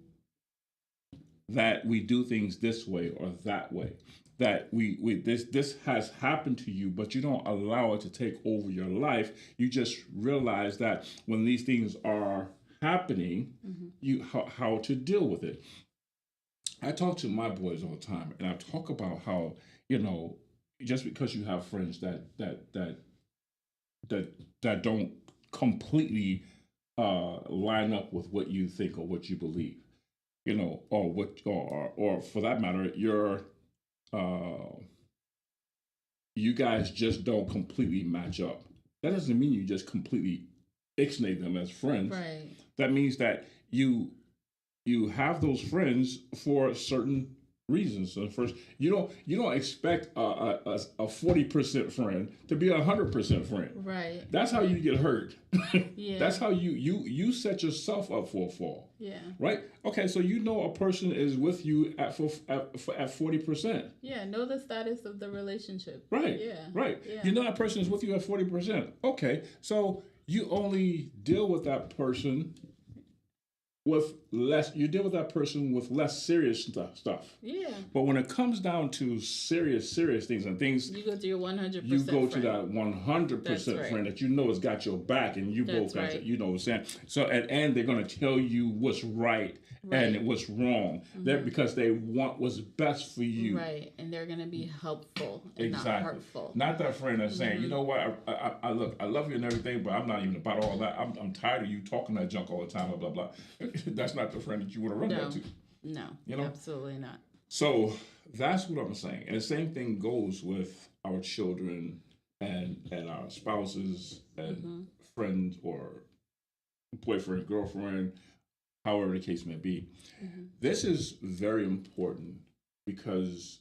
that we do things this way or that way, that this has happened to you, but you don't allow it to take over your life. You just realize that when these things are happening, you how to deal with it. I talk to my boys all the time and I talk about how just because you have friends that don't completely line up with what you think or what you believe, or for that matter, you guys just don't completely match up. That doesn't mean you just completely ixnay them as friends. Right. That means that you have those friends for certain reasons. So first, you don't expect a 40% friend to be 100% friend. Right. That's how you get hurt. Yeah. That's how you set yourself up for a fall. Yeah. Right. Okay. So a person is with you at 40%. Yeah. Know the status of the relationship. Right. Yeah. Right. Yeah. That person is with you at 40%. Okay. So you only deal with that person with less. You deal with that person with less serious stuff. Yeah. But when it comes down to serious things and things, you go to your 100%. You go friend. to that 100% friend that has got your back, and you both got right. what I'm saying. So and they're going to tell you what's right and what's wrong. That because they want what's best for you. Right, and they're going to be helpful and not hurtful. Not that friend that's saying, you know what, I look, I love you and everything, but I'm not even about all that. I'm tired of you talking that junk all the time. Blah blah blah. That's not the friend that you want to run that to. No, absolutely not. So that's what I'm saying. And the same thing goes with our children and our spouses and friends or boyfriend, girlfriend, however the case may be. This is very important because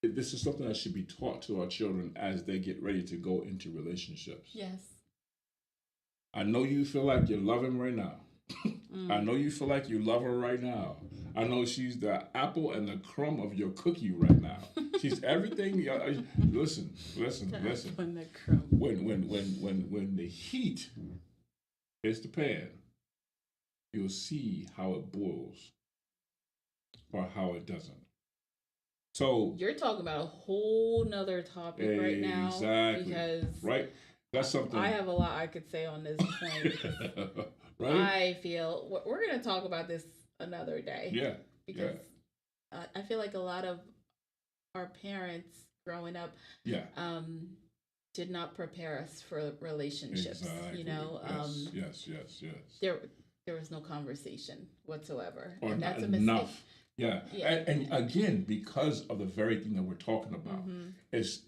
this is something that should be taught to our children as they get ready to go into relationships. Yes. I know you feel like you love him right now. I know you feel like you love her right now. I know she's the apple and the crumb of your cookie right now. She's everything. Listen. When the crumb. When the heat hits the pan, you'll see how it boils or how it doesn't. So You're talking about a whole nother topic right now. Exactly. Because right. That's something. I have a lot I could say on this point. Because right. I feel we're going to talk about this another day. Yeah. Because I feel like a lot of our parents growing up did not prepare us for relationships. Exactly. You know, yes. There was no conversation whatsoever, Or and that's a not mistake. enough. Yeah. And again, because of the very thing that we're talking about, is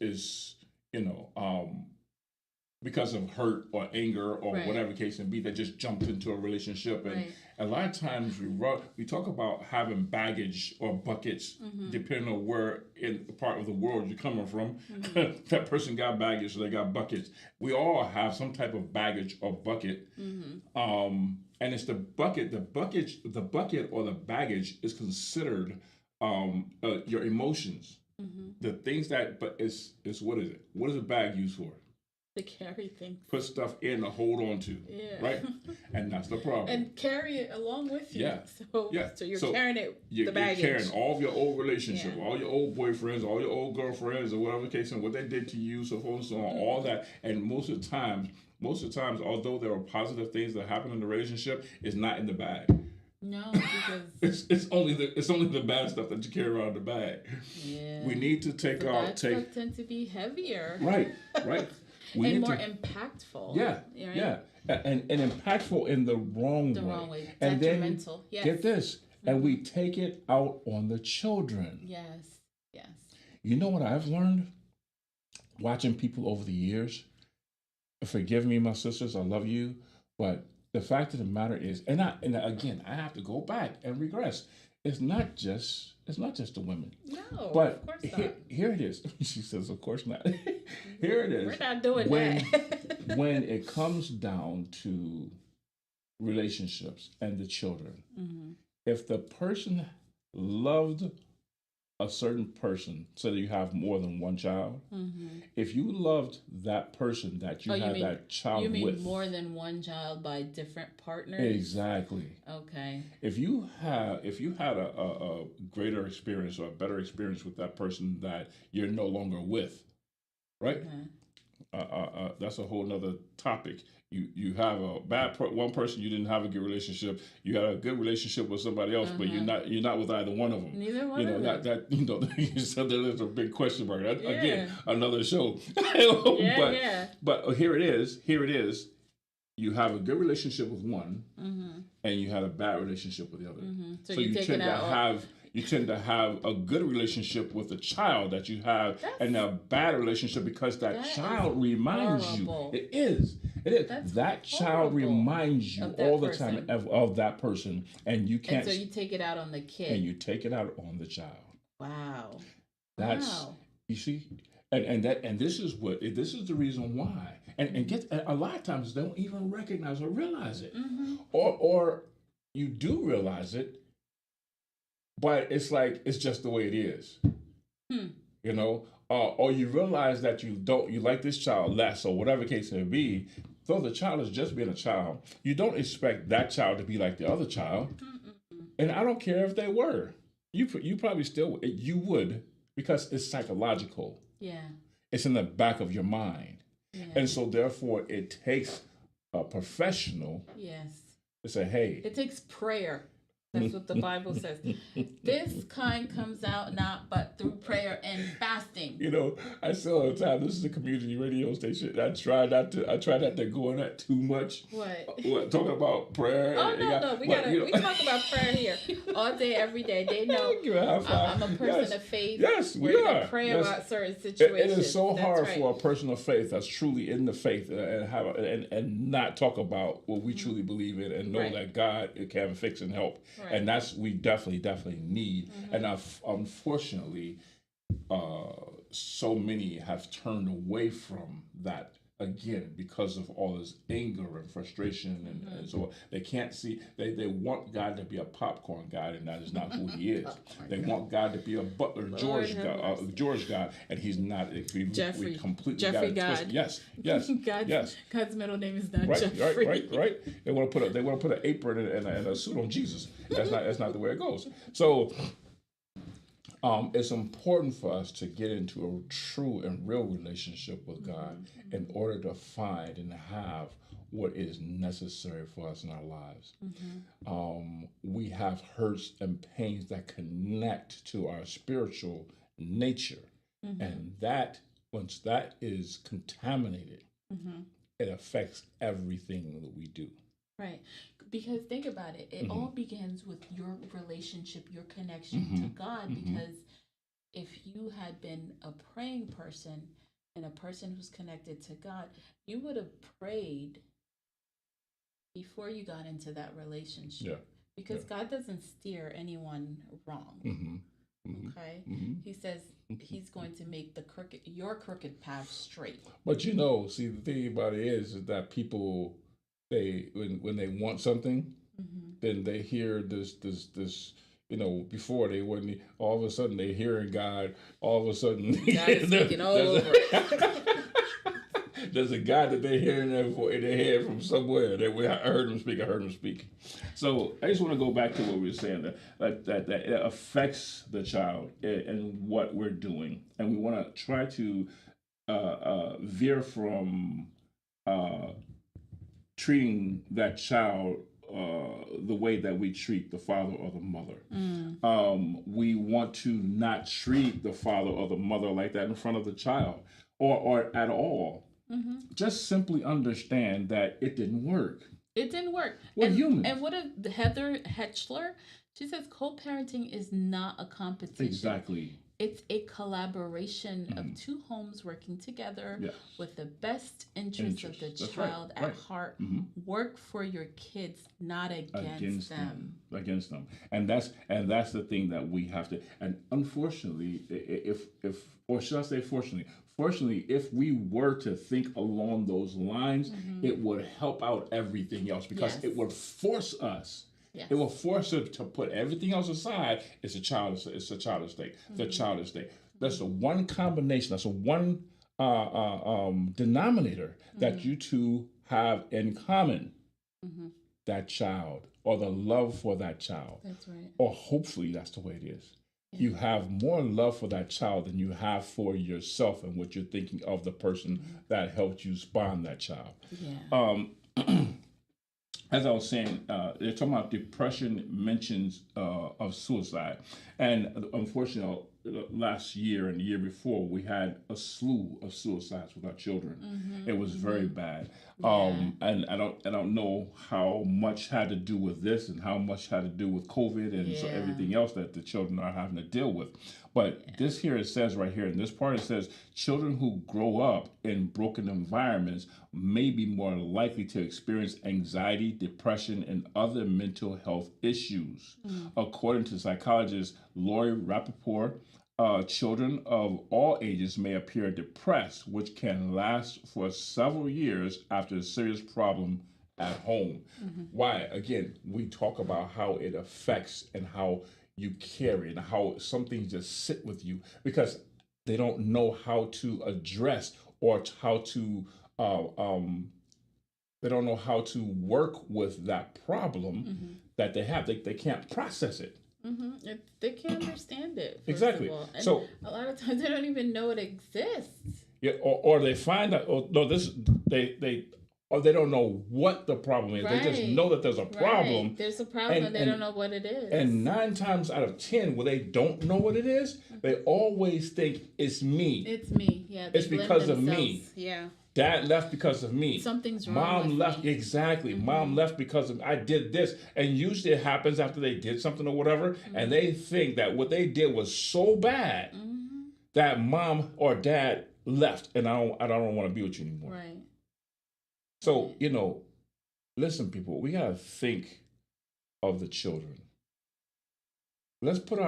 because of hurt or anger or whatever the case may be, that just jumped into a relationship. And a lot of times we talk about having baggage or buckets, depending on where in the part of the world you're coming from. That person got baggage, so they got buckets. We all have some type of baggage or bucket. And it's the bucket or the baggage is considered your emotions. The things that, but it's what is it? What is a bag used for? To carry things. Put stuff in to hold on to. Yeah. Right? And that's the problem. And carry it along with you. Yeah. So you're carrying it, the baggage. You're carrying all of your old relationships, all your old boyfriends, all your old girlfriends, or whatever the case, and what they did to you, so forth and so on, all that. And most of the times, although there are positive things that happen in the relationship, it's not in the bag. No, because it's only the bad stuff that you carry around in the bag. Yeah. We need to take stuff tend to be heavier. Right. And more impactful. Yeah. Right? Yeah. And impactful in the wrong way. The wrong way. And then Detrimental. Yes. get this, and we take it out on the children. Yes. You know what I've learned watching people over the years? Forgive me, my sisters, I love you, but the fact of the matter is, and again, I have to go back and regress. It's not just the women. No, but of course not. Here it is. She says, of course not. Here it is. We're not doing that. When it comes down to relationships and the children, if the person loved a certain person, so that you have more than one child, if you loved that person that you had that child with. You mean more than one child by different partners? Exactly. Okay. If you had a greater experience or a better experience with that person that you're no longer with, right? That's a whole nother topic. You have a one person, you didn't have a good relationship. You had a good relationship with somebody else, but you're not with either one of them. Neither one of them. That you said there's a big question mark. Again, another show. But here it is. You have a good relationship with one, and you had a bad relationship with the other. So you tend to have a good relationship with the child that you have, and a bad relationship because that child reminds you. It is. That child reminds you all the time of that person, and you can't. And so you take it out on the kid. And you take it out on the child. Wow. You see, and this is the reason why, and a lot of times they don't even recognize or realize it, or you do realize it. But it's like, it's just the way it is, you know, or you realize that you like this child less, or whatever case it may be. Though the child is just being a child, you don't expect that child to be like the other child. And I don't care if they were. You probably still, you would, because it's psychological. Yeah. It's in the back of your mind. Yeah. And so therefore it takes a professional to say, hey. It takes prayer. That's what the Bible says. This kind comes out not but through prayer and fasting. You know, I say all the time, this is a community radio station. I try not to go on that too much. What? Talking about prayer. Oh no, we talk about prayer here all day, every day. They know I'm a person of faith. Yes, we are. Pray about certain situations. It is so hard for a person of faith that's truly in the faith and not talk about what we truly believe in and know that God can fix and help. Right. And we definitely need. And unfortunately, so many have turned away from that again because of all this anger and frustration and so they can't see they want God to be a popcorn God, and that is not who he is. They want God to be a Butler George God, and he's not. Jeffrey. We completely Jeffrey got it twisted. Yes, yes. God's middle name is not Right, Jeffrey. right. They want to put an apron and a suit on Jesus. That's not the way it goes. So it's important for us to get into a true and real relationship with God in order to find and have what is necessary for us in our lives. We have hurts and pains that connect to our spiritual nature, and that once that is contaminated, it affects everything that we do. Right. Because think about it. It all begins with your relationship, your connection to God. Because if you had been a praying person and a person who's connected to God, you would have prayed before you got into that relationship. Yeah. Because God doesn't steer anyone wrong. Okay? He says he's going to make your crooked path straight. But see, the thing about it is that people, when they want something, then they hear this before they wouldn't. All of a sudden they hearing God. All of a sudden, God is speaking all over it. There's a God that they're hearing in their head from somewhere. I heard him speak. So I just want to go back to what we were saying, that it affects the child and what we're doing, and we want to try to veer from treating that child the way that we treat the father or the mother. We want to not treat the father or the mother like that in front of the child or at all. Just simply understand that it didn't work. It didn't work. We're humans. And what if Heather Hetchler, she says co-parenting is not a competition. Exactly. It's a collaboration of two homes working together with the best interest of the child at heart. Work for your kids, not against them. Against them. And that's the thing that we have to. And unfortunately, or should I say fortunately, if we were to think along those lines, it would help out everything else because it would force us. Yes. It will force us to put everything else aside. It's a childish state. The childish state. That's the one combination. That's the one denominator that you two have in common. That child, or the love for that child. That's right. Or hopefully that's the way it is. Yeah. You have more love for that child than you have for yourself and what you're thinking of the person that helped you spawn that child. Yeah. As I was saying, they're talking about depression mentions of suicide. And unfortunately, last year and the year before, we had a slew of suicides with our children. It was very bad. And I don't know how much had to do with this and how much had to do with COVID and so everything else that the children are having to deal with. But this here, it says right here in this part, it says children who grow up in broken environments may be more likely to experience anxiety, depression, and other mental health issues. According to psychologist Lori Rappaport, children of all ages may appear depressed, which can last for several years after a serious problem at home. Why? Again, we talk about how it affects and how you carry and how some things just sit with you because they don't know how to address or how to they don't know how to work with that problem that they have. They can't process it. They can't understand it. Exactly. And so a lot of times they don't even know it exists. Yeah, or they find out. Oh, no, or they don't know what the problem is. Right. They just know that there's a problem. Right. There's a problem and they don't know what it is. And 9 times out of 10, when they don't know what it is, they always think it's me. It's me. Yeah. It's because of me. Yeah. Dad left because of me. Something's wrong. Mom left me. Exactly. Mom left because of I did this. And usually it happens after they did something or whatever, and they think that what they did was so bad that mom or dad left, and I don't want to be with you anymore. Right. So, listen, people, we got to think of the children. Let's put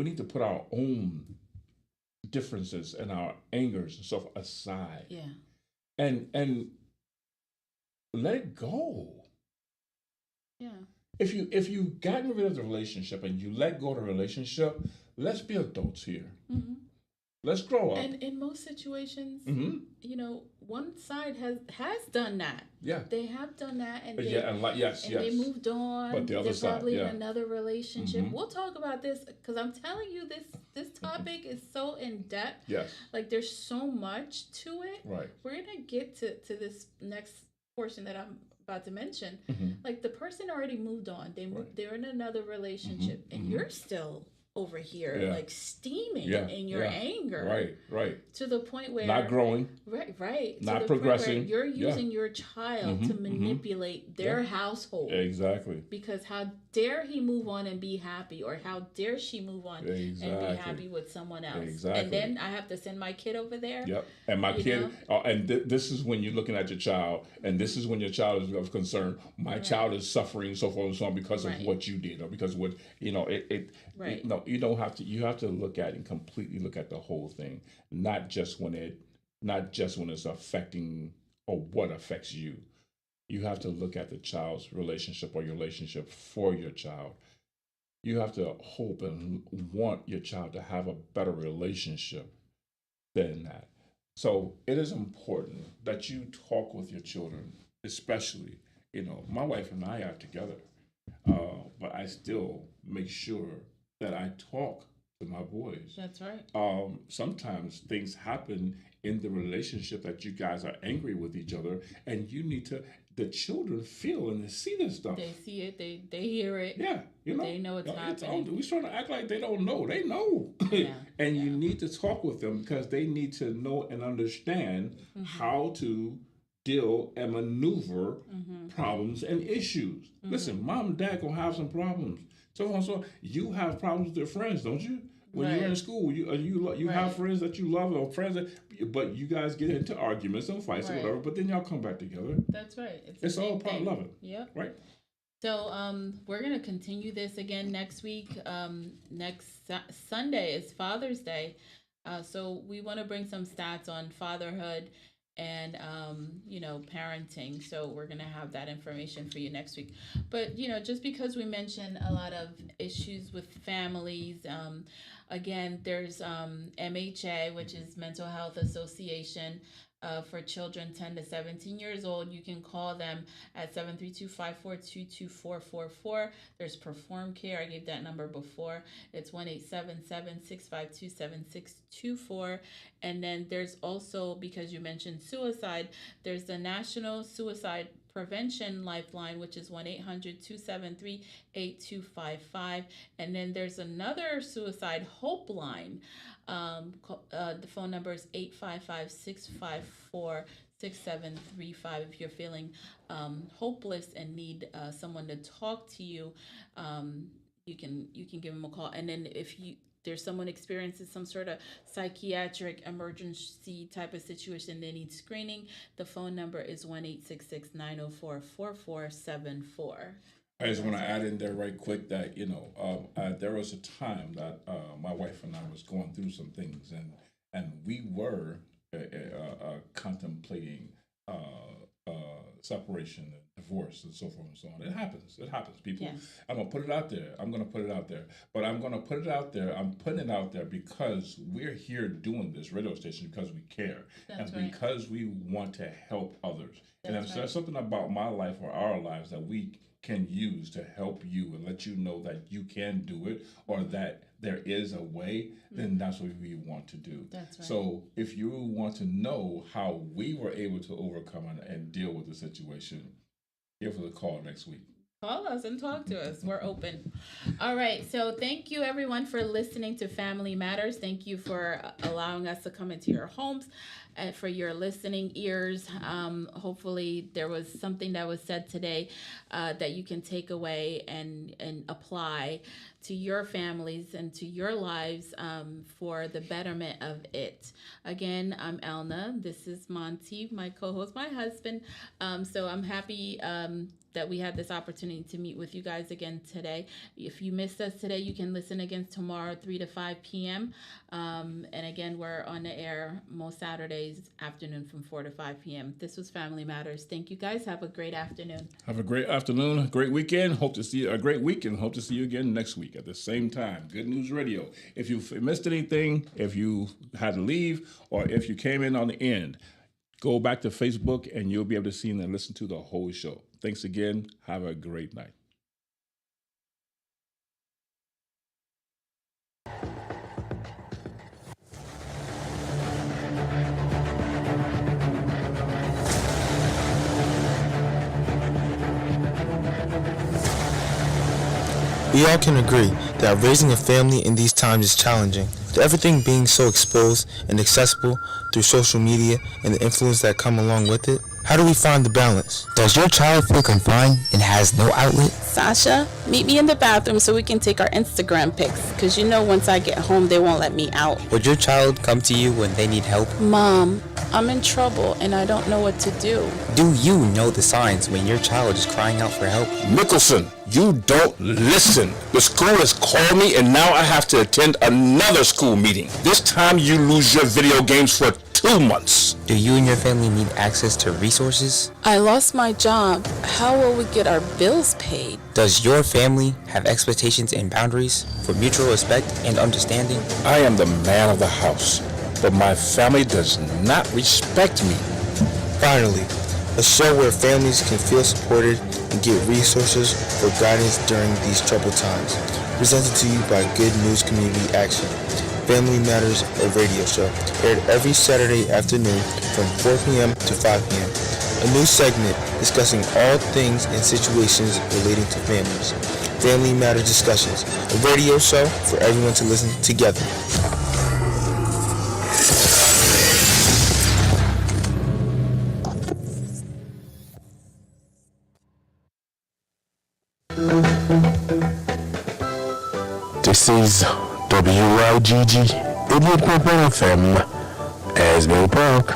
we need to put our own differences and our angers and stuff aside, Yeah. and let it go. Yeah. If you've gotten rid of the relationship and you let go of the relationship, let's be adults here. Mm-hmm. Let's grow up. And in most situations, Mm-hmm. you know, one side has done that. Yeah. They have done that, and But they, yeah, and like yes, and yes. they moved on. But the other They're side, probably yeah. in another relationship. Mhm. We'll talk about this because I'm telling you, this topic is so in depth. Yes. Like there's so much to it. Right. We're gonna get to this next portion that I'm about to mention. Mm-hmm. Like the person already moved on. They moved. Right. They're in another relationship, and mhm. you're still over here, Yeah. like steaming Yeah, in your yeah. anger. Right. To the point where Not growing. Right. To Not the progressing. point where you're Yeah. using your child to manipulate their household. Exactly. Because how dare he move on and be happy, or how dare she move on and Exactly. be happy with someone else? Exactly. And then I have to send my kid over there. Yep. And my You kid, and this is when you're looking at your child, and this is when your child is of concern. My child is suffering, so forth and so on, because of Right. what you did, or because what Right. No, you don't have to. You have to look at and completely look at the whole thing, not just when it's affecting or what affects you. You have to look at the child's relationship or your relationship for your child. You have to hope and want your child to have a better relationship than that. So it is important that you talk with your children, especially, my wife and I are together, but I still make sure that I talk to my boys. That's right. Sometimes things happen in the relationship that you guys are angry with each other, and the children feel and they see this stuff. They see it. They hear it. Yeah, They know it's happening. We're trying to act like they don't know. They know. Yeah, And you need to talk with them because they need to know and understand how to deal and maneuver problems and issues. Listen, mom and dad gonna have some problems. So you have problems with your friends, don't you? When you're in school, you have friends that you love, or friends but you guys get into arguments and fights or whatever. But then y'all come back together. That's right. It's all part of thing. loving. Yep. Right. So we're gonna continue this again next week. Sunday is Father's Day, so we want to bring some stats on fatherhood and parenting. So we're gonna have that information for you next week. But just because we mentioned a lot of issues with families, again, there's MHA, which is Mental Health Association. For children 10 to 17 years old, you can call them at 732-542-2444. There's Perform Care. I gave that number before. It's 1-877-652-7624. And then there's also, because you mentioned suicide, there's the National Suicide Prevention Lifeline, which is 1-800-273-8255. And then there's another suicide hope line. The phone number is 855-654-6735. If you're feeling hopeless and need someone to talk to you, you can give them a call. And then if there's someone experiences some sort of psychiatric emergency type of situation, they need screening, the phone number is 1-866-904-4474. I just want to add in there right quick that there was a time that my wife and I was going through some things, and we were contemplating separation and divorce and so forth and so on. It happens, people. Yes. I'm going to put it out there. But I'm putting it out there because we're here doing this radio station because we care. That's and right. because we want to help others. And if That's there's something about my life or our lives that we can use to help you and let you know that you can do it, or that there is a way, then that's what we want to do. That's right. So if you want to know how we were able to overcome and deal with the situation, give us a call next week. Call us and talk to us. We're open. All right. So thank you, everyone, for listening to Family Matters. Thank you for allowing us to come into your homes and for your listening ears. Hopefully there was something that was said today that you can take away and apply to your families and to your lives for the betterment of it. Again, I'm Elna. This is Monty, my co-host, my husband. So I'm happy that we had this opportunity to meet with you guys again today. If you missed us today, you can listen again tomorrow, 3 to 5 p.m. And again, we're on the air most Saturdays afternoon from 4 to 5 p.m. This was Family Matters. Thank you guys. Have a great afternoon. Have a great afternoon, a great weekend. Hope to see you, a great weekend. Hope to see you again next week at the same time. Good News Radio. If you missed anything, if you had to leave, or if you came in on the end, go back to Facebook and you'll be able to see and listen to the whole show. Thanks again. Have a great night. We all can agree that raising a family in these times is challenging. With everything being so exposed and accessible through social media and the influence that come along with it, how do we find the balance? Does your child feel confined and has no outlet? Sasha, meet me in the bathroom so we can take our Instagram pics, because you know once I get home they won't let me out. Would your child come to you when they need help? Mom, I'm in trouble and I don't know what to do. Do you know the signs when your child is crying out for help? Nicholson, you don't listen. The school has called me and now I have to attend another school meeting. This time you lose your video games for 2 months. Do you and your family need access to resources? I lost my job. How will we get our bills paid? Does your family have expectations and boundaries for mutual respect and understanding? I am the man of the house, but my family does not respect me. Finally, a show where families can feel supported and get resources for guidance during these troubled times. Presented to you by Good News Community Action. Family Matters, a radio show, aired every Saturday afternoon from 4 p.m. to 5 p.m. A new segment discussing all things and situations relating to families. Family Matters Discussions, a radio show for everyone to listen together. This is WYGG 88.1 FM, Asbury Park.